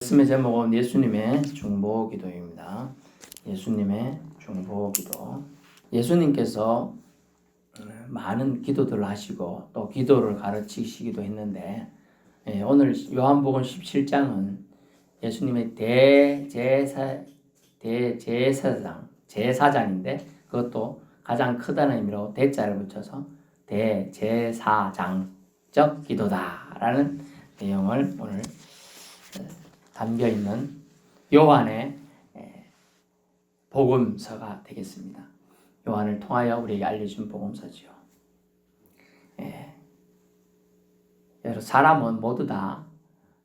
말씀의 제목은 예수님의 중보기도입니다. 예수님의 중보기도. 예수님께서 많은 기도들을 하시고 또 기도를 가르치시기도 했는데 오늘 요한복음 17장은 예수님의 제사장인데 그것도 가장 크다는 의미로 대자를 붙여서 대제사장적 기도다라는 내용을 오늘 담겨 있는 요한의 복음서가 되겠습니다. 요한을 통하여 우리에게 알려준 복음서지요. 여러 사람은 모두 다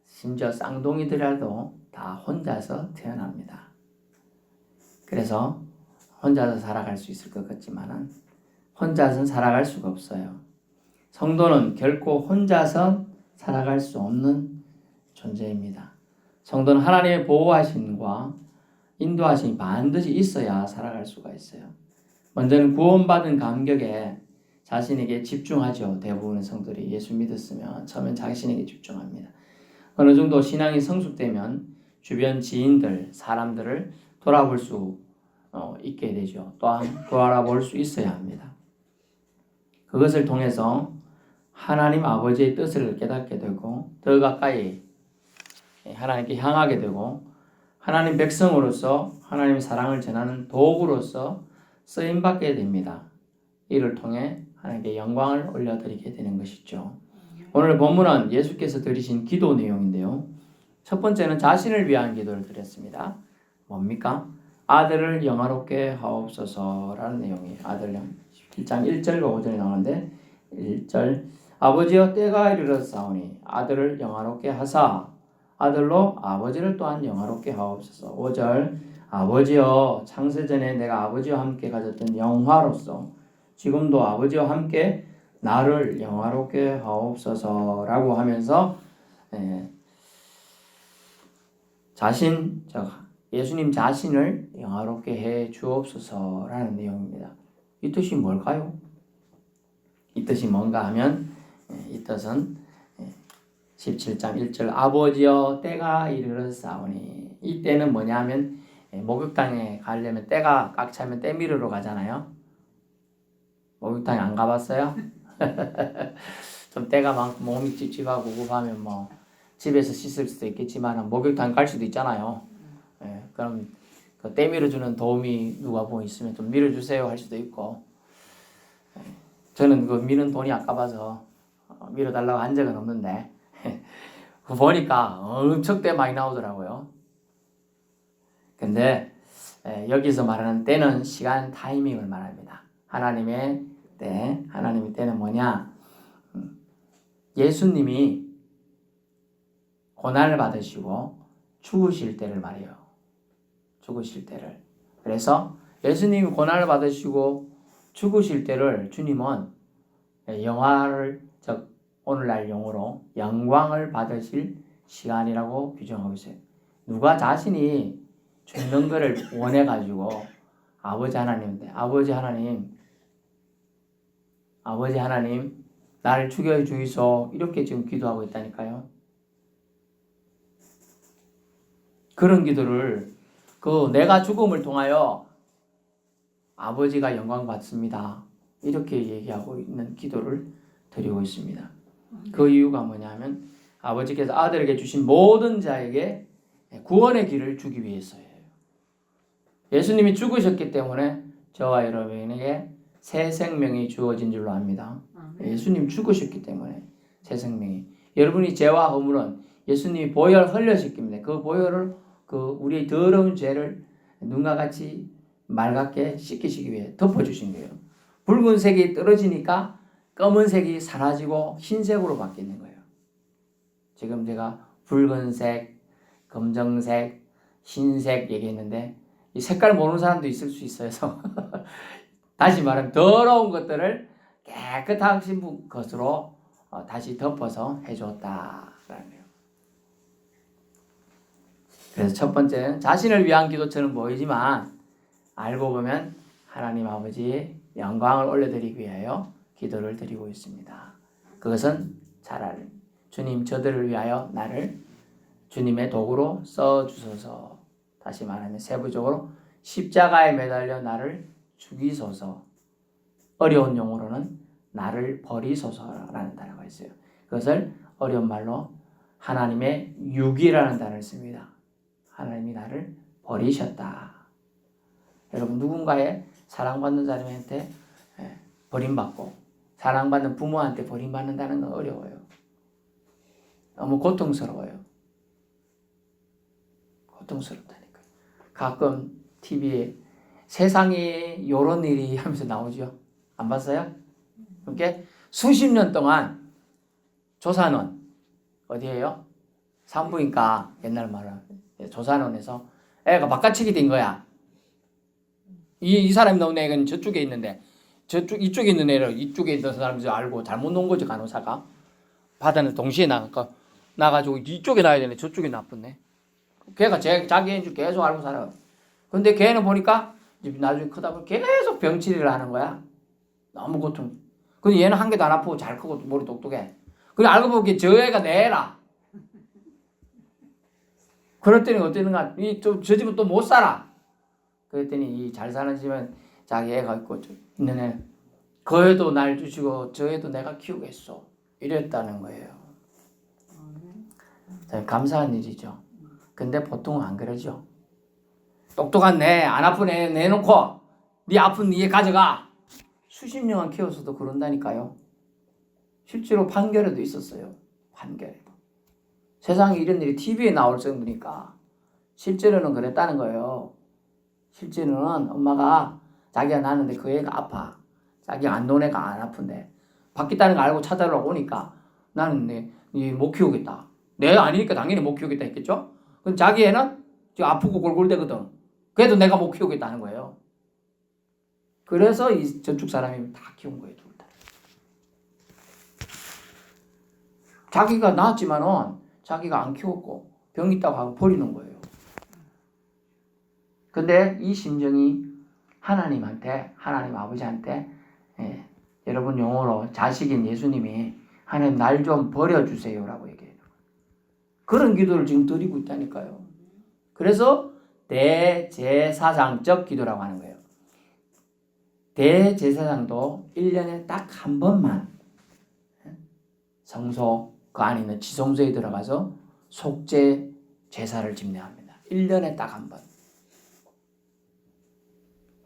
심지어 쌍둥이들이라도 다 혼자서 태어납니다. 그래서 혼자서 살아갈 수 있을 것 같지만은 혼자서는 살아갈 수가 없어요. 성도는 결코 혼자서 살아갈 수 없는 존재입니다. 성도는 하나님의 보호하심과 인도하심이 반드시 있어야 살아갈 수가 있어요. 먼저는 구원받은 감격에 자신에게 집중하죠. 대부분의 성도들이 예수 믿었으면 처음엔 자신에게 집중합니다. 어느 정도 신앙이 성숙되면 주변 지인들, 사람들을 돌아볼 수 있게 되죠. 또한 돌아볼 수 있어야 합니다. 그것을 통해서 하나님 아버지의 뜻을 깨닫게 되고 더 가까이 하나님께 향하게 되고 하나님 백성으로서 하나님의 사랑을 전하는 도구로서 쓰임받게 됩니다. 이를 통해 하나님께 영광을 올려드리게 되는 것이죠. 오늘 본문은 예수께서 드리신 기도 내용인데요. 첫 번째는 자신을 위한 기도를 드렸습니다. 뭡니까? 아들을 영화롭게 하옵소서라는 내용이에요. 아들요. 1장 1절과 5절에 나오는데 1절 아버지여 때가 이르렀사오니 아들을 영화롭게 하사 아들로 아버지를 또한 영화롭게 하옵소서. 5절 아버지여 창세전에 내가 아버지와 함께 가졌던 영화로서 지금도 아버지와 함께 나를 영화롭게 하옵소서라고 하면서 예수님 자신을 영화롭게 해 주옵소서라는 내용입니다. 이 뜻이 뭘까요? 이 뜻이 뭔가 하면 이 뜻은 17장 1절 아버지여 때가 이르렀사오니 이 때는 뭐냐 하면 목욕탕에 가려면 때가 꽉 차면 때 미루러 가잖아요. 목욕탕에 안 가봤어요? 좀 때가 많고 몸이 찝찝하고 우급하면 뭐 집에서 씻을 수도 있겠지만 목욕탕 갈 수도 있잖아요. 그럼 그 때 밀어주는 도움이 누가 보고 있으면 좀 밀어주세요 할 수도 있고 저는 그 미는 돈이 아까워서 밀어달라고 한 적은 없는데 보니까 엄청 때 많이 나오더라고요. 근데 여기서 말하는 때는 시간 타이밍을 말합니다. 하나님의 때는 뭐냐? 예수님이 고난을 받으시고 죽으실 때를 말해요. 죽으실 때를. 그래서 예수님이 고난을 받으시고 죽으실 때를 주님은 오늘날 용어로 영광을 받으실 시간이라고 규정하고 있어요. 누가 자신이 죽는 것을 원해가지고 아버지 하나님인데 아버지 하나님 나를 죽여주이소 이렇게 지금 기도하고 있다니까요. 그런 기도를 내가 죽음을 통하여 아버지가 영광 받습니다. 이렇게 얘기하고 있는 기도를 드리고 있습니다. 그 이유가 뭐냐면 아버지께서 아들에게 주신 모든 자에게 구원의 길을 주기 위해서예요. 예수님이 죽으셨기 때문에 저와 여러분에게 새 생명이 주어진 줄로 압니다. 예수님 죽으셨기 때문에 새 생명이. 여러분이 죄와 허물은 예수님이 보혈 흘려셨기입니다. 그 보혈을 우리의 더러운 죄를 눈과 같이 맑게 씻기시기 위해 덮어주신 거예요. 붉은색이 떨어지니까 검은색이 사라지고 흰색으로 바뀌는 거예요. 지금 제가 붉은색, 검정색, 흰색 얘기했는데 이 색깔 모르는 사람도 있을 수 있어서 다시 말하면 더러운 것들을 깨끗하신 것으로 다시 덮어서 해줬다라는 거예요. 그래서 첫 번째는 자신을 위한 기도처럼 보이지만 알고 보면 하나님 아버지의 영광을 올려드리기 위하여 기도를 드리고 있습니다. 그것은 잘 알아요. 주님 저들을 위하여 나를 주님의 도구로 써주소서. 다시 말하면 세부적으로 십자가에 매달려 나를 죽이소서. 어려운 용어로는 나를 버리소서라는 단어가 있어요. 그것을 어려운 말로 하나님의 유기라는 단어를 씁니다. 하나님이 나를 버리셨다. 여러분, 누군가의 사랑받는 사람한테 버림받고 사랑받는 부모한테 버림받는다는 건 어려워요. 너무 고통스러워요. 고통스럽다니까. 가끔 TV에 세상에 요런 일이 하면서 나오죠. 안 봤어요? 이렇게 수십 년 동안 조산원 어디에요? 산부인과 옛날 말로 조산원에서 애가 바깥치기 된 거야. 이 사람이 나온 애는 저쪽에 있는데 이쪽에 있는 애를 이쪽에 있는 사람들이 알고 잘못 놓은 거지. 간호사가 바다는 동시에 나가지고 이쪽에 놔야 되네. 저쪽에 놔뒀네. 걔가 자기 애인 줄 계속 알고 살아. 근데 걔는 보니까 나중에 크다 보니 계속 병치리를 하는 거야. 너무 고통. 근데 얘는 한 개도 안 아프고 잘 크고 머리 똑똑해. 그래 알고 보기 저 애가 내 애라. 그랬더니 어땠는가? 저 집은 또 못 살아. 그랬더니 이 잘 사는 집은 자기 애가 있고 있는 애. 그 애도 날 주시고 저 애도 내가 키우겠어. 이랬다는 거예요. 감사한 일이죠. 근데 보통은 안 그러죠. 똑똑한 애, 안 아픈 애 내놓고 네 아픈 네 가져가. 수십 년간 키워서도 그런다니까요. 실제로 판결에도 있었어요. 판결에도. 세상에 이런 일이 TV에 나올 정도니까 실제로는 그랬다는 거예요. 실제로는 엄마가 자기가 낳았는데 그 애가 아파. 자기가 안 놓은 애가 안 아픈데 바뀌었다는 거 알고 찾아러 오니까 나는 못 키우겠다. 내 아니니까 당연히 못 키우겠다 했겠죠. 그럼 자기 애는 지금 아프고 골골대거든. 그래도 내가 못 키우겠다는 거예요. 그래서 이 저축 사람이 다 키운 거예요. 둘 다. 자기가 낳았지만은 자기가 안 키웠고 병 있다고 하고 버리는 거예요. 근데 이 심정이 하나님 아버지한테 여러분 용어로 자식인 예수님이 하나님 날 좀 버려주세요라고 얘기해요. 그런 기도를 지금 드리고 있다니까요. 그래서 대제사장적 기도라고 하는 거예요. 대제사장도 1년에 딱 한 번만 성소 그 안에 있는 지성소에 들어가서 속죄 제사를 집례합니다. 1년에 딱 한 번.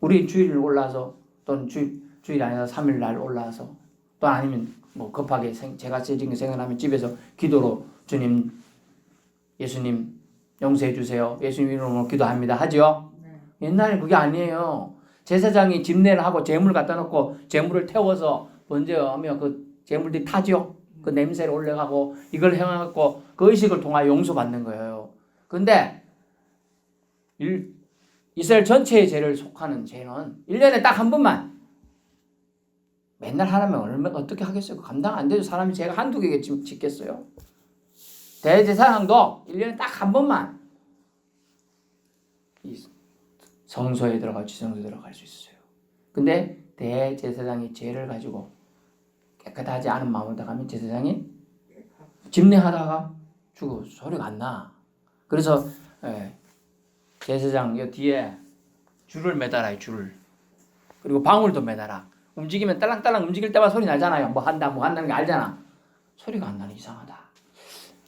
우리 주일 올라서 또는 주일 아니라 3일날 올라서 또 아니면 뭐 급하게 제가 세진 게 생각나면 집에서 기도로 주님 예수님 용서해 주세요. 예수님 이름으로 기도합니다. 하죠? 네. 옛날에 그게 아니에요. 제사장이 집례를 하고 재물 갖다 놓고 재물을 태워서 먼저 하면 그 재물들이 타죠. 그 냄새를 올려가고 이걸 행하고 그 의식을 통하여 용서받는 거예요. 근데 이스라엘 전체의 죄를 속하는 죄는 1년에 딱 한 번만. 맨날 하라면 얼마나 어떻게 하겠어요? 감당 안 되죠. 사람이 죄가 한두 개 짓겠어요. 대제사장도 1년에 딱 한 번만 이 성소에 들어가 지성소에 들어갈 수 있어요. 근데 대제사장이 죄를 가지고 깨끗하지 않은 마음으로 들어가면 제사장이 집례하다가 죽어 소리가 안 나. 그래서 제사장 요 뒤에 줄을 매달아요. 줄을. 그리고 방울도 매달아. 움직이면 딸랑딸랑 움직일 때마다 소리 나잖아요. 뭐 한다는 게 알잖아. 소리가 안 나는 이상하다.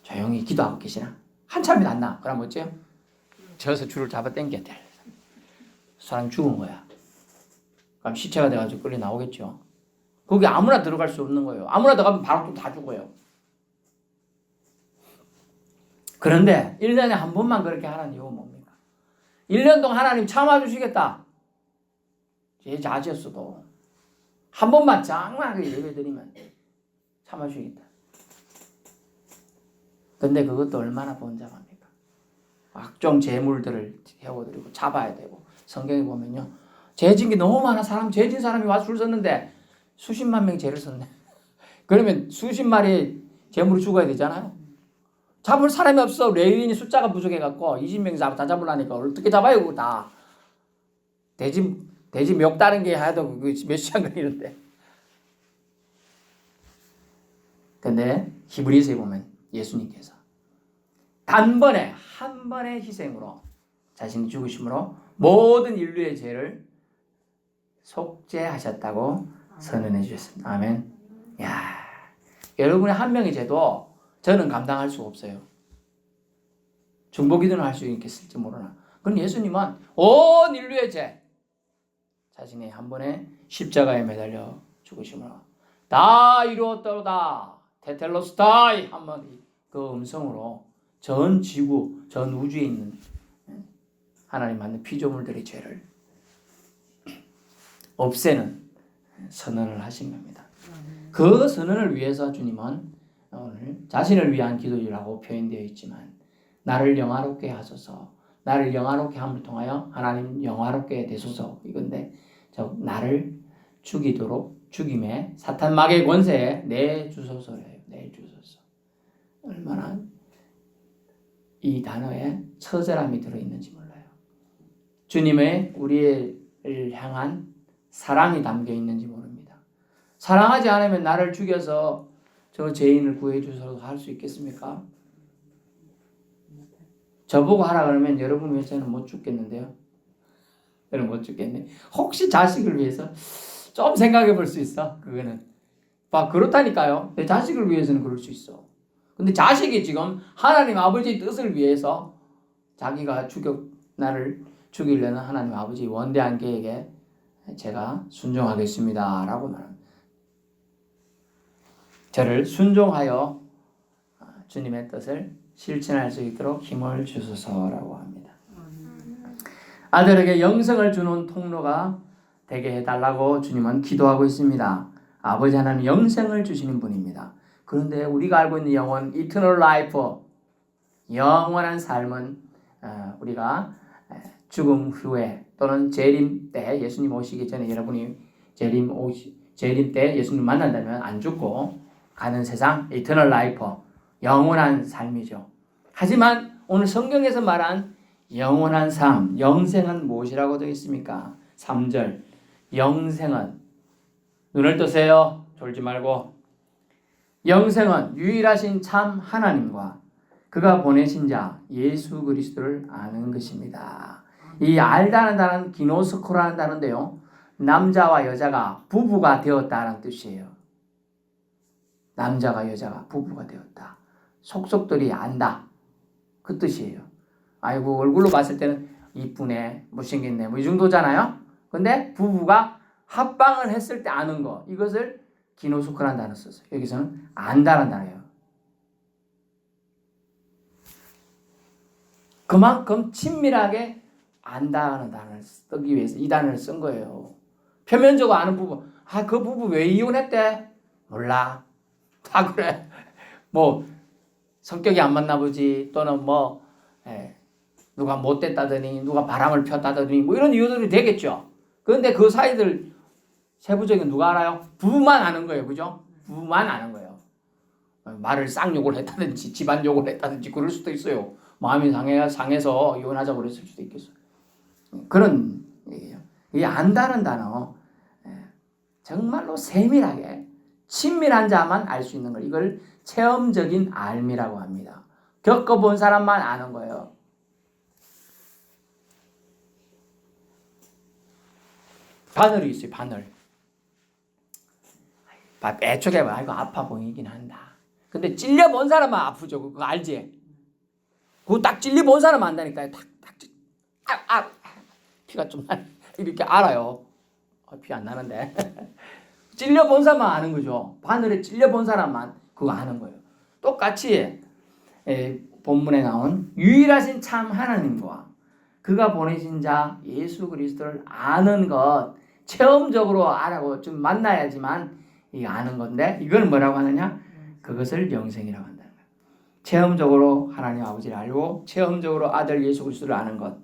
조용히 기도하고 계시나? 한참이 안 나. 그럼 어째요? 저어서 줄을 잡아 당겨야 돼. 사람 죽은 거야. 그럼 시체가 돼가지고 끌려 나오겠죠. 거기 아무나 들어갈 수 없는 거예요. 아무나 들어가면 바로 또 다 죽어요. 그런데 1년에 한 번만 그렇게 하라는 이유가 뭡니까? 1년 동안 하나님 참아주시겠다. 제 자지였어도 한 번만 장만하게 예배드리면 참아주시겠다. 근데 그것도 얼마나 번잡합니까? 각종 재물들을 태워드리고 잡아야 되고 성경에 보면요. 죄진 게 너무 많아. 죄진 사람이 와서 줄 섰는데 수십만 명이 죄를 섰네. 그러면 수십 마리 재물을 죽어야 되잖아요. 잡을 사람이 없어. 레위인이 숫자가 부족해갖고 20명 다 잡으려니까 어떻게 잡아요 그거 다. 돼지 멱 따는 게 해도 몇 시간 걸리는데. 근데 히브리서에 보면 예수님께서 단번에 한 번의 희생으로 자신이 죽으심으로 모든 인류의 죄를 속죄하셨다고 선언해 주셨습니다. 아멘. 야, 여러분의 한 명의 죄도 저는 감당할 수 없어요. 중보기도는 할 수 있겠을지 모르나. 그럼 예수님은 온 인류의 죄 자신이 한 번에 십자가에 매달려 죽으심으로 다 이루었도다 테텔로스타이 한번 그 음성으로 전 지구 전 우주에 있는 하나님 만든 피조물들의 죄를 없애는 선언을 하신 겁니다. 그 선언을 위해서 주님은 오늘 자신을 위한 기도라고 표현되어 있지만 나를 영화롭게 하소서, 나를 영화롭게 함을 통하여 하나님 영화롭게 되소서 이건데 나를 죽이도록 죽임에 사탄 마귀의 권세에 내주소서래요. 내주소서. 얼마나 이 단어에 처절함이 들어있는지 몰라요. 주님의 우리를 향한 사랑이 담겨 있는지 모릅니다. 사랑하지 않으면 나를 죽여서 저 죄인을 구해 주소서 할 수 있겠습니까? 저보고 하라 그러면 여러분 위해서는 못 죽겠는데요. 여러분 못 죽겠네. 혹시 자식을 위해서 좀 생각해 볼 수 있어. 그거는 그렇다니까요. 내 자식을 위해서는 그럴 수 있어. 근데 자식이 지금 하나님 아버지의 뜻을 위해서 자기가 나를 죽이려는 하나님 아버지의 원대한 계획에 제가 순종하겠습니다 라고 말합니다. 저를 순종하여 주님의 뜻을 실천할 수 있도록 힘을 주소서라고 합니다. 아들에게 영생을 주는 통로가 되게 해달라고 주님은 기도하고 있습니다. 아버지 하나님 영생을 주시는 분입니다. 그런데 우리가 알고 있는 영원, eternal life, 영원한 삶은 우리가 죽음 후에 또는 재림 때 예수님 오시기 전에 여러분이 재림 때 예수님 만난다면 안 죽고 가는 세상 eternal life, 영원한 삶이죠. 하지만 오늘 성경에서 말한 영원한 삶, 영생은 무엇이라고 되어 있습니까? 3절 영생은 눈을 뜨세요. 졸지 말고 영생은 유일하신 참 하나님과 그가 보내신 자 예수 그리스도를 아는 것입니다. 이 알다는 단어는 기노스코라는 단어인데요. 남자와 여자가 부부가 되었다는 뜻이에요. 남자가 여자가 부부가 되었다. 속속들이 안다. 그 뜻이에요. 아이고 얼굴로 봤을 때는 이쁘네, 못생겼네 뭐 이 정도잖아요. 근데 부부가 합방을 했을 때 아는 거 이것을 기노스코라는 단어 썼어요. 여기서는 안다는 단어예요. 그만큼 친밀하게 안다는 단어를 쓰기 위해서 이 단어를 쓴 거예요. 표면적으로 아는 부부, 그 부부 왜 이혼했대? 몰라. 다 그래. 뭐 성격이 안 맞나 보지. 또는 누가 못됐다더니 누가 바람을 폈다더니 뭐 이런 이유들이 되겠죠. 그런데 그 사이들 세부적인 누가 알아요? 부부만 아는 거예요. 그죠? 부부만 아는 거예요. 말을 쌍욕을 했다든지 집안 욕을 했다든지 그럴 수도 있어요. 마음이 상해서 이혼하자고 그랬을 수도 있겠어요. 그런 얘기예요. 이 안다는 단어 정말로 세밀하게 친밀한 자만 알 수 있는 걸 이걸 체험적인 알미라고 합니다. 겪어본 사람만 아는 거예요. 바늘이 있어요. 바늘. 애초에 아이고 아파 보이긴 한다. 근데 찔려본 사람은 아프죠. 그거 알지? 그거 딱 찔려본 사람은 안다니까요. 피가 좀 이렇게 알아요. 피 안 나는데. 찔려본 사람만 아는 거죠. 바늘에 찔려본 사람만 그거 아는 거예요. 똑같이 본문에 나온 유일하신 참 하나님과 그가 보내신 자 예수 그리스도를 아는 것 체험적으로 알아고 좀 만나야지만 이 아는 건데 이걸 뭐라고 하느냐? 그것을 영생이라고 한다는 거예요. 체험적으로 하나님 아버지를 알고 체험적으로 아들 예수 그리스도를 아는 것.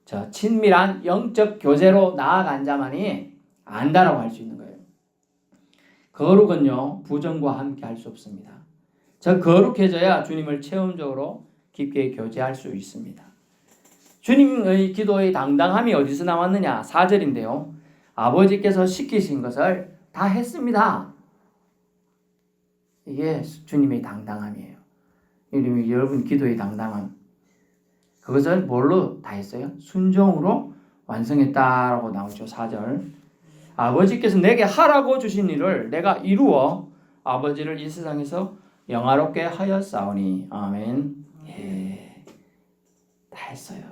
저 친밀한 영적 교제로 나아간 자만이 안다라고 할 수 있는 거예요. 거룩은요 부정과 함께 할 수 없습니다. 저 거룩해져야 주님을 체험적으로 깊게 교제할 수 있습니다. 주님의 기도의 당당함이 어디서 나왔느냐? 4절인데요. 아버지께서 시키신 것을 다 했습니다. 이게 주님의 당당함이에요. 이름이 여러분 기도의 당당함. 그것을 뭘로 다 했어요? 순종으로 완성했다라고 나오죠. 4절. 아버지께서 내게 하라고 주신 일을 내가 이루어 아버지를 이 세상에서 영화롭게 하였사오니. 아멘. 예, 다 했어요.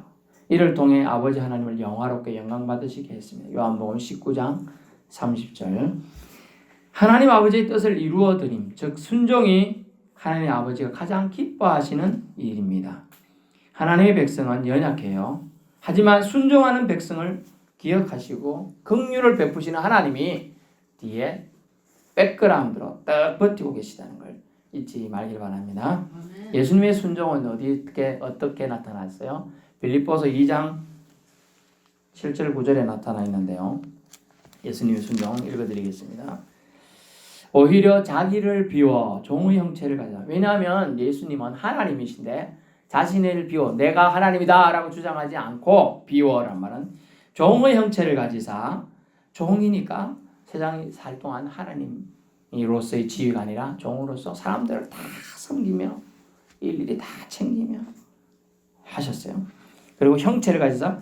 이를 통해 아버지 하나님을 영화롭게 영광 받으시게 했습니다. 요한복음 19장 30절. 하나님 아버지의 뜻을 이루어 드림, 즉 순종이 하나님 아버지가 가장 기뻐하시는 일입니다. 하나님의 백성은 연약해요. 하지만 순종하는 백성을 기억하시고 긍휼을 베푸시는 하나님이 뒤에 백그라운드로 딱 버티고 계시다는 걸 잊지 말길 바랍니다. 예수님의 순종은 어떻게 나타났어요? 빌립보서 2장 7절 9절에 나타나 있는데요. 예수님의 순종 읽어드리겠습니다. 오히려 자기를 비워 종의 형체를 가져. 왜냐하면 예수님은 하나님이신데 자신을 비워 내가 하나님이다 라고 주장하지 않고 비워란 말은 종의 형체를 가지사, 종이니까 세상에 살 동안 하나님으로서의 지위가 아니라 종으로서 사람들을 다 섬기며 일일이 다 챙기며 하셨어요. 그리고 형체를 가지사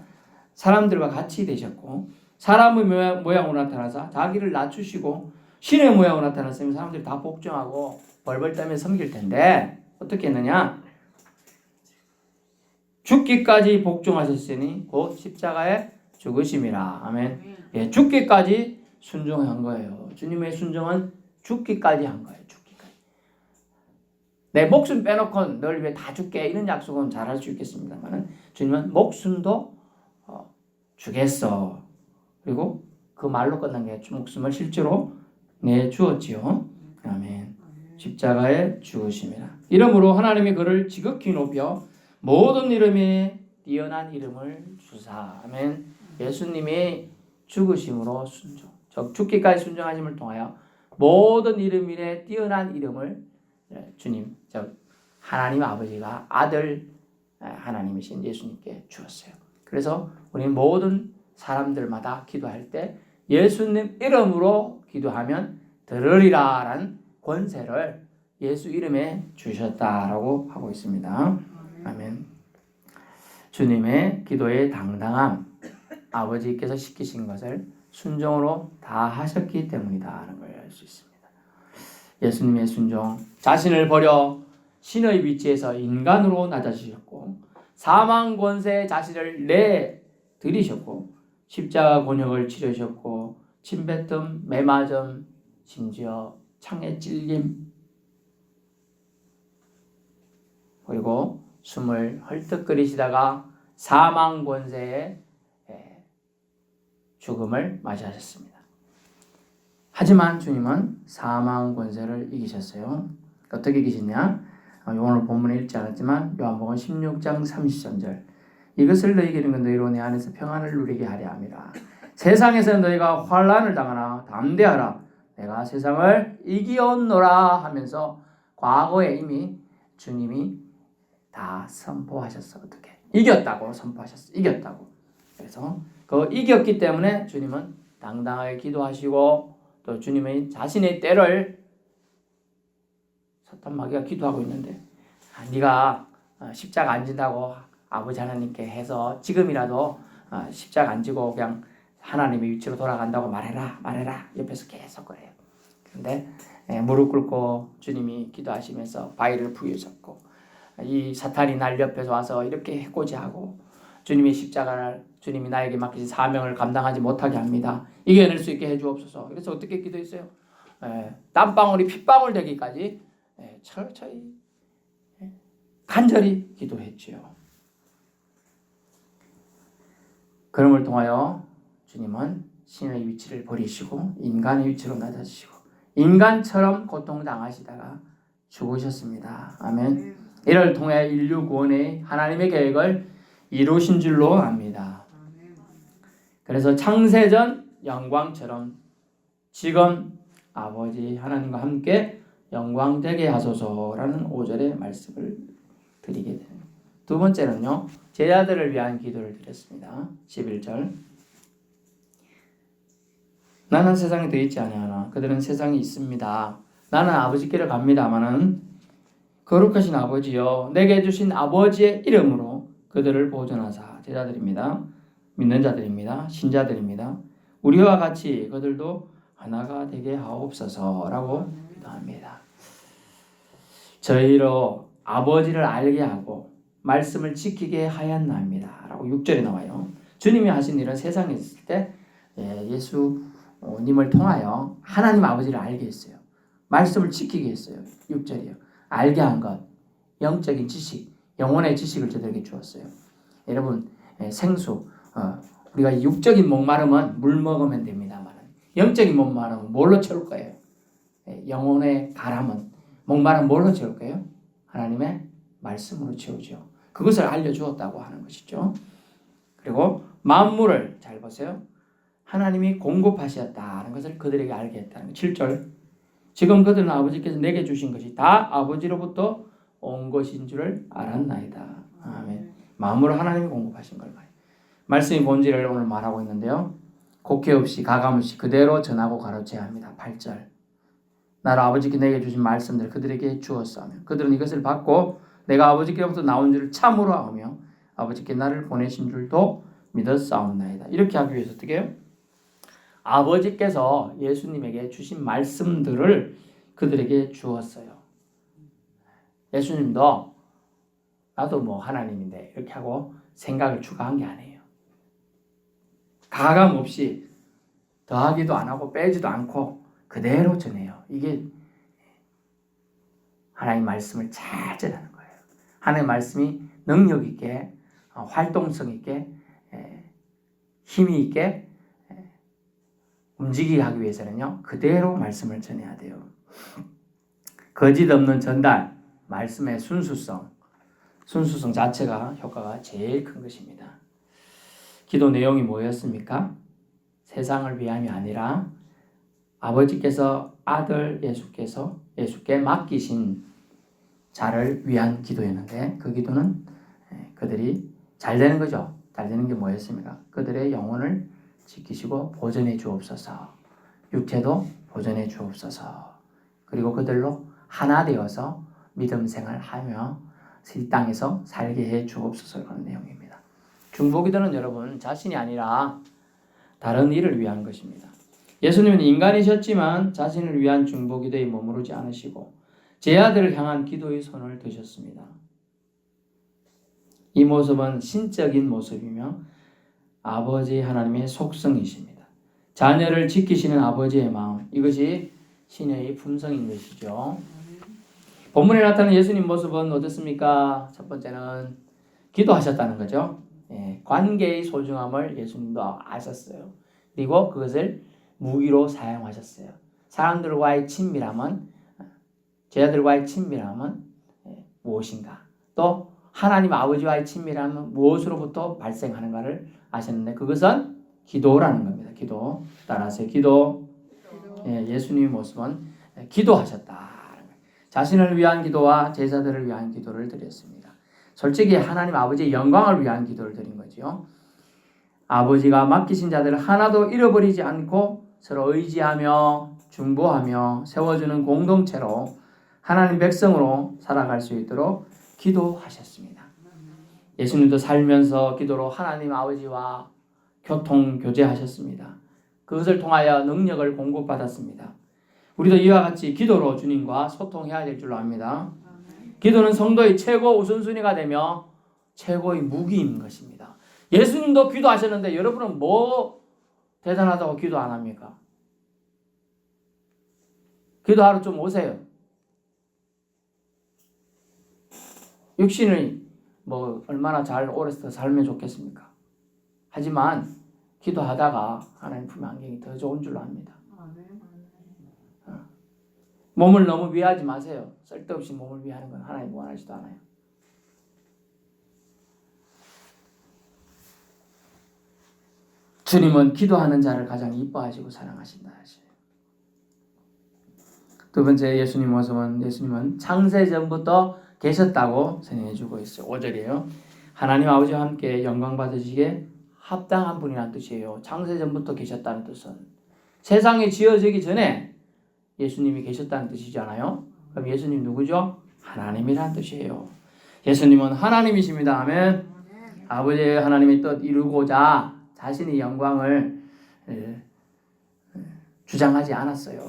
사람들과 같이 되셨고 사람의 모양으로 나타나서 자기를 낮추시고 신의 모양으로 나타났으면 사람들이 다 복종하고 벌벌 떨며 섬길 텐데 어떻게 했느냐? 죽기까지 복종하셨으니 곧 십자가에 죽으심이라. 아멘. 예, 죽기까지 순종한 거예요. 주님의 순종은 죽기까지 한 거예요. 죽기까지. 내 목숨 빼놓고 널 위해 다 줄게 이런 약속은 잘할 수 있겠습니다만 주님은 목숨도 주겠어. 그리고 그 말로 끝난 게 목숨을 실제로 내주었지요. 아멘. 십자가에 죽으심이라. 이러므로 하나님이 그를 지극히 높여 모든 이름에 뛰어난 이름을 주사. 아멘. 예수님이 죽으심으로 순종, 즉 죽기까지 순종하심을 통하여 모든 이름에 뛰어난 이름을 주님, 즉 하나님 아버지가 아들 하나님이신 예수님께 주었어요. 그래서 우리 모든 사람들마다 기도할 때 예수님 이름으로 기도하면 들으리라라는 권세를 예수 이름에 주셨다라고 하고 있습니다. 아멘. 주님의 기도의 당당함, 아버지께서 시키신 것을 순종으로 다 하셨기 때문이다라는 걸 알 수 있습니다. 예수님의 순종, 자신을 버려 신의 위치에서 인간으로 낮아지셨고 사망 권세에 자신을 내드리셨고 십자가 곤욕을 치르셨고 침뱉음, 매맞음, 심지어 창에 찔림, 그리고 숨을 헐떡거리시다가 사망 권세의 죽음을 맞이하셨습니다. 하지만 주님은 사망 권세를 이기셨어요. 어떻게 이기셨냐? 오늘 본문에 읽지 않았지만 요한복음 16장 33절. 이것을 너희에게 이르는 건 너희로 내 안에서 평안을 누리게 하려 함이라. 세상에서 너희가 환난을 당하나 담대하라. 내가 세상을 이기었노라 하면서 과거에 이미 주님이 다 선포하셨어. 어떻게? 이겼다고 선포하셨어. 이겼다고. 그래서 그 이겼기 때문에 주님은 당당하게 기도하시고 또 주님의 자신의 때를 사탄 마귀가 기도하고 있는데 네가 십자가 안 진다고 아버지 하나님께 해서 지금이라도 십자가 안 지고 그냥 하나님의 위치로 돌아간다고 말해라 옆에서 계속 그래요. 그런데 무릎 꿇고 주님이 기도하시면서 바위를 부여잡고 이 사탄이 날 옆에서 와서 이렇게 해코지하고 주님의 십자가를 주님이 나에게 맡기신 사명을 감당하지 못하게 합니다. 이겨낼 수 있게 해주옵소서. 그래서 어떻게 기도했어요? 땀방울이 핏방울 되기까지 철저히 간절히 기도했지요. 그럼을 통하여 주님은 신의 위치를 버리시고 인간의 위치로 낮아지시고 인간처럼 고통당하시다가 죽으셨습니다. 아멘. 이를 통해 인류 구원의 하나님의 계획을 이루신 줄로 압니다. 그래서 창세전 영광처럼 지금 아버지 하나님과 함께 영광되게 하소서라는 5절의 말씀을 드리게 됩니다. 두 번째는요. 제자들을 위한 기도를 드렸습니다. 11절. 나는 세상에 더 있지 아니하나 그들은 세상에 있습니다. 나는 아버지께로 갑니다마는 거룩하신 아버지여 내게 주신 아버지의 이름으로 그들을 보존하사. 제자들입니다. 믿는 자들입니다. 신자들입니다. 우리와 같이 그들도 하나가 되게 하옵소서라고 기도합니다. 저희로 아버지를 알게 하고 말씀을 지키게 하였나이다 라고 6절에 나와요. 주님이 하신 일은 세상에 있을 때 예수님을 통하여 하나님 아버지를 알게 했어요. 말씀을 지키게 했어요. 6절이요. 알게 한 것, 영적인 지식, 영혼의 지식을 저들에게 주었어요. 여러분, 생수, 우리가 육적인 목마름은 물 먹으면 됩니다만 영적인 목마름은 뭘로 채울 거예요? 영혼의 가람은 목마름 뭘로 채울 거예요? 하나님의 말씀으로 채우죠. 그것을 알려주었다고 하는 것이죠. 그리고 만물을 잘 보세요. 하나님이 공급하셨다는 것을 그들에게 알게 했다는 것. 7절. 지금 그들은 아버지께서 내게 주신 것이 다 아버지로부터 온 것인 줄을 알았나이다. 아멘. 만물을 하나님이 공급하신 걸 말이에요. 말씀의 본질을 오늘 말하고 있는데요. 곡해 없이 가감 없이 그대로 전하고 가르쳐야 합니다. 8절. 나로 아버지께 내게 주신 말씀들 그들에게 주었사오며 그들은 이것을 받고 내가 아버지께로부터 나온 줄을 참으로 알며 아버지께 나를 보내신 줄도 믿었사옵나이다. 이렇게 하기 위해서 어떻게 해요? 아버지께서 예수님에게 주신 말씀들을 그들에게 주었어요. 예수님도 나도 하나님인데 이렇게 하고 생각을 추가한 게 아니에요. 가감 없이 더하기도 안 하고 빼지도 않고 그대로 전해요. 이게 하나님 말씀을 잘 전하는 거예요. 하나님 말씀이 능력 있게 활동성 있게 힘이 있게 움직이게 하기 위해서는요. 그대로 말씀을 전해야 돼요. 거짓 없는 전달, 말씀의 순수성 자체가 효과가 제일 큰 것입니다. 기도 내용이 뭐였습니까? 세상을 위함이 아니라 아버지께서 아들 예수께 맡기신 자를 위한 기도였는데 그 기도는 그들이 잘 되는 거죠. 잘 되는 게 뭐였습니까? 그들의 영혼을 지키시고 보존해 주옵소서. 육체도 보존해 주옵소서. 그리고 그들로 하나 되어서 믿음 생활하며 이 땅에서 살게 해 주옵소서. 그런 내용입니다. 중보기도는 여러분 자신이 아니라 다른 일을 위한 것입니다. 예수님은 인간이셨지만 자신을 위한 중보기도에 머무르지 않으시고 제 아들을 향한 기도의 손을 드셨습니다. 이 모습은 신적인 모습이며 아버지 하나님의 속성이십니다. 자녀를 지키시는 아버지의 마음, 이것이 신의 품성인 것이죠. 본문에 나타나는 예수님 모습은 어떻습니까? 첫 번째는 기도하셨다는 거죠. 관계의 소중함을 예수님도 아셨어요. 그리고 그것을 무기로 사용하셨어요. 사람들과의 친밀함은, 제자들과의 친밀함은 무엇인가? 또 하나님 아버지와의 친밀함은 무엇으로부터 발생하는가를 아셨는데 그것은 기도라는 겁니다. 기도. 따라서 기도. 예수님의 모습은 기도하셨다. 자신을 위한 기도와 제자들을 위한 기도를 드렸습니다. 솔직히 하나님 아버지의 영광을 위한 기도를 드린 거죠. 아버지가 맡기신 자들을 하나도 잃어버리지 않고 서로 의지하며 중보하며 세워주는 공동체로 하나님 백성으로 살아갈 수 있도록 기도하셨습니다. 예수님도 살면서 기도로 하나님 아버지와 교통 교제하셨습니다. 그것을 통하여 능력을 공급받았습니다. 우리도 이와 같이 기도로 주님과 소통해야 될 줄로 압니다. 기도는 성도의 최고 우선순위가 되며 최고의 무기인 것입니다. 예수님도 기도하셨는데 여러분은 뭐 대단하다고 기도 안 합니까? 기도하러 좀 오세요. 육신이 얼마나 잘 오래 살면 좋겠습니까? 하지만 기도하다가 하나님 품에 안기기 더 좋은 줄로 압니다. 몸을 너무 위하지 마세요. 쓸데없이 몸을 위하는 건 하나님 원하지도 않아요. 주님은 기도하는 자를 가장 이뻐하시고 사랑하신다 하시요. 두 번째 예수님 모습은 예수님은 창세전부터 계셨다고 선언해주고 있어요. 5절이에요. 하나님 아버지와 함께 영광 받으시기에 합당한 분이라는 뜻이에요. 창세전부터 계셨다는 뜻은 세상이 지어지기 전에 예수님이 계셨다는 뜻이잖아요. 그럼 예수님 누구죠? 하나님이란 뜻이에요. 예수님은 하나님이십니다. 아멘. 아버지의 하나님의 뜻 이루고자 자신의 영광을 주장하지 않았어요.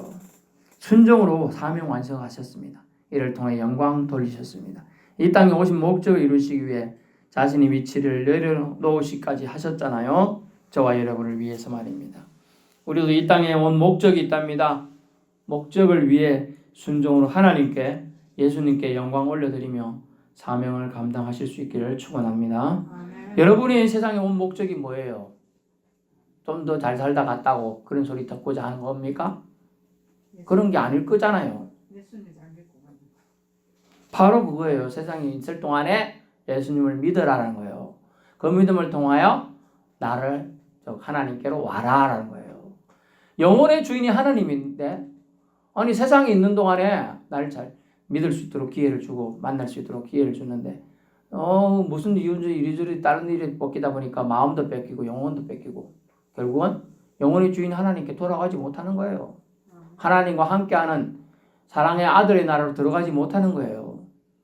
순종으로 사명 완성하셨습니다. 이를 통해 영광 돌리셨습니다. 이 땅에 오신 목적을 이루시기 위해 자신의 위치를 내려놓으시기까지 하셨잖아요. 저와 여러분을 위해서 말입니다. 우리도 이 땅에 온 목적이 있답니다. 목적을 위해 순종으로 하나님께 예수님께 영광 올려드리며 사명을 감당하실 수 있기를 축원합니다. 여러분이 세상에 온 목적이 뭐예요? 좀 더 잘 살다 갔다고 그런 소리 듣고자 하는 겁니까? 그런 게 아닐 거잖아요. 바로 그거예요. 세상에 있을 동안에 예수님을 믿으라는 거예요. 그 믿음을 통하여 나를 하나님께로 와라라는 거예요. 영혼의 주인이 하나님인데 아니 세상에 있는 동안에 나를 잘 믿을 수 있도록 기회를 주고 만날 수 있도록 기회를 주는데 무슨 이리저리 다른 일이 뺏기다 보니까 마음도 뺏기고 영혼도 뺏기고 결국은 영혼의 주인 하나님께 돌아가지 못하는 거예요. 하나님과 함께하는 사랑의 아들의 나라로 들어가지 못하는 거예요.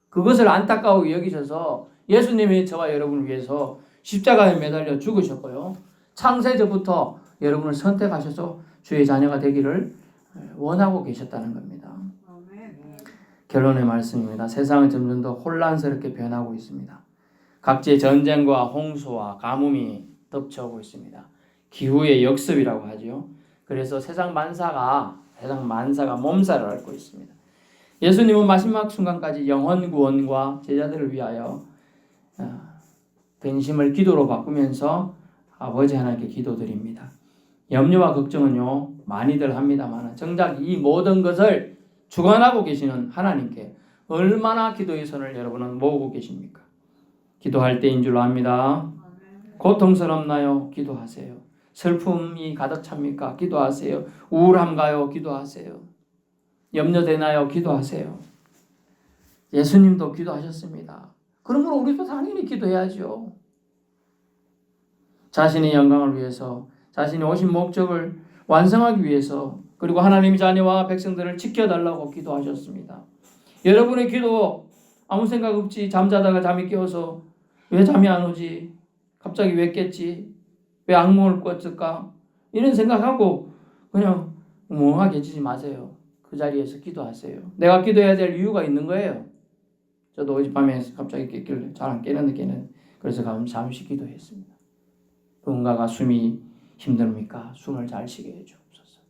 그것을 안타까워 여기셔서 예수님이 저와 여러분을 위해서 십자가에 매달려 죽으셨고요. 창세전부터 여러분을 선택하셔서 주의 자녀가 되기를 원하고 계셨다는 겁니다. 결론의 말씀입니다. 세상은 점점 더 혼란스럽게 변하고 있습니다. 각지의 전쟁과 홍수와 가뭄이 덮쳐오고 있습니다. 기후의 역습이라고 하죠. 그래서 세상 만사가 몸살을 앓고 있습니다. 예수님은 마지막 순간까지 영혼 구원과 제자들을 위하여 근심을 기도로 바꾸면서 아버지 하나님께 기도드립니다. 염려와 걱정은요 많이들 합니다만 정작 이 모든 것을 주관하고 계시는 하나님께 얼마나 기도의 손을 여러분은 모으고 계십니까? 기도할 때인 줄 압니다. 고통스럽나요? 기도하세요. 슬픔이 가득 찹니까? 기도하세요. 우울함가요? 기도하세요. 염려되나요? 기도하세요. 예수님도 기도하셨습니다. 그러므로 우리도 당연히 기도해야죠. 자신의 영광을 위해서, 자신이 오신 목적을 완성하기 위해서, 그리고 하나님의 자녀와 백성들을 지켜달라고 기도하셨습니다. 여러분의 기도 아무 생각 없이 잠자다가 잠이 깨어서 왜 잠이 안 오지? 갑자기 왜 깼지? 왜 악몽을 꿨을까? 이런 생각하고 그냥 멍하게 지지 마세요. 그 자리에서 기도하세요. 내가 기도해야 될 이유가 있는 거예요. 저도 어젯밤에 갑자기 깼길래 잘 안 깨는 그래서 잠시 기도했습니다. 누군가가 숨이 힘듭니까? 숨을 잘 쉬게 해주옵소서.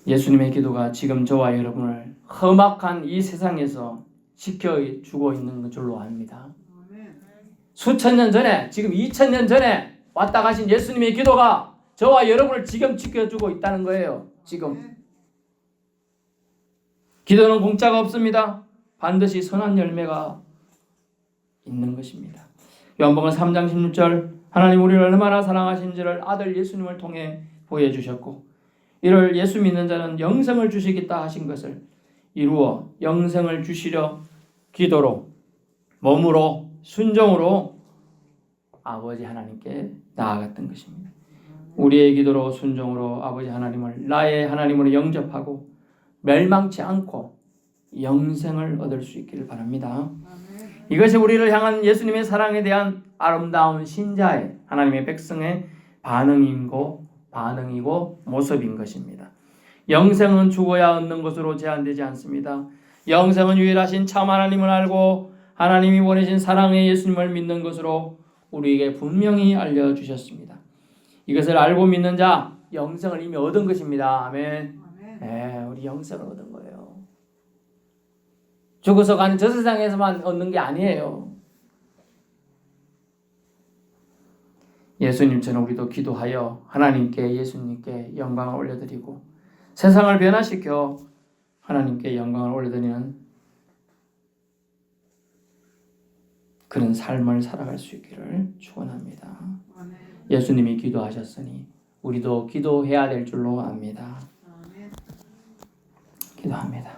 예수님의 기도가 지금 저와 여러분을 험악한 이 세상에서 지켜주고 있는 줄로 압니다. 수천 년 전에, 지금 2000년 전에 왔다 가신 예수님의 기도가 저와 여러분을 지금 지켜주고 있다는 거예요. 지금. 기도는 공짜가 없습니다. 반드시 선한 열매가 있는 것입니다. 요한복음 3장 16절 하나님 우리를 얼마나 사랑하신지를 아들 예수님을 통해 보여주셨고 이를 예수 믿는 자는 영생을 주시겠다 하신 것을 이루어 영생을 주시려 기도로 몸으로 순종으로 아버지 하나님께 나아갔던 것입니다. 우리의 기도로 순종으로 아버지 하나님을 나의 하나님으로 영접하고 멸망치 않고 영생을 얻을 수 있기를 바랍니다. 이것이 우리를 향한 예수님의 사랑에 대한 아름다운 신자의 하나님의 백성의 반응이고 모습인 것입니다. 영생은 죽어야 얻는 것으로 제한되지 않습니다. 영생은 유일하신 참 하나님을 알고 하나님이 보내신 사랑의 예수님을 믿는 것으로 우리에게 분명히 알려주셨습니다. 이것을 알고 믿는 자 영생을 이미 얻은 것입니다. 아멘. 네, 우리 영생을 얻은 거예요. 죽어서 가는 저 세상에서만 얻는 게 아니에요. 예수님처럼 우리도 기도하여 하나님께 예수님께 영광을 올려드리고 세상을 변화시켜 하나님께 영광을 올려드리는 그런 삶을 살아갈 수 있기를 축원합니다. 예수님이 기도하셨으니 우리도 기도해야 될 줄로 압니다. 기도합니다.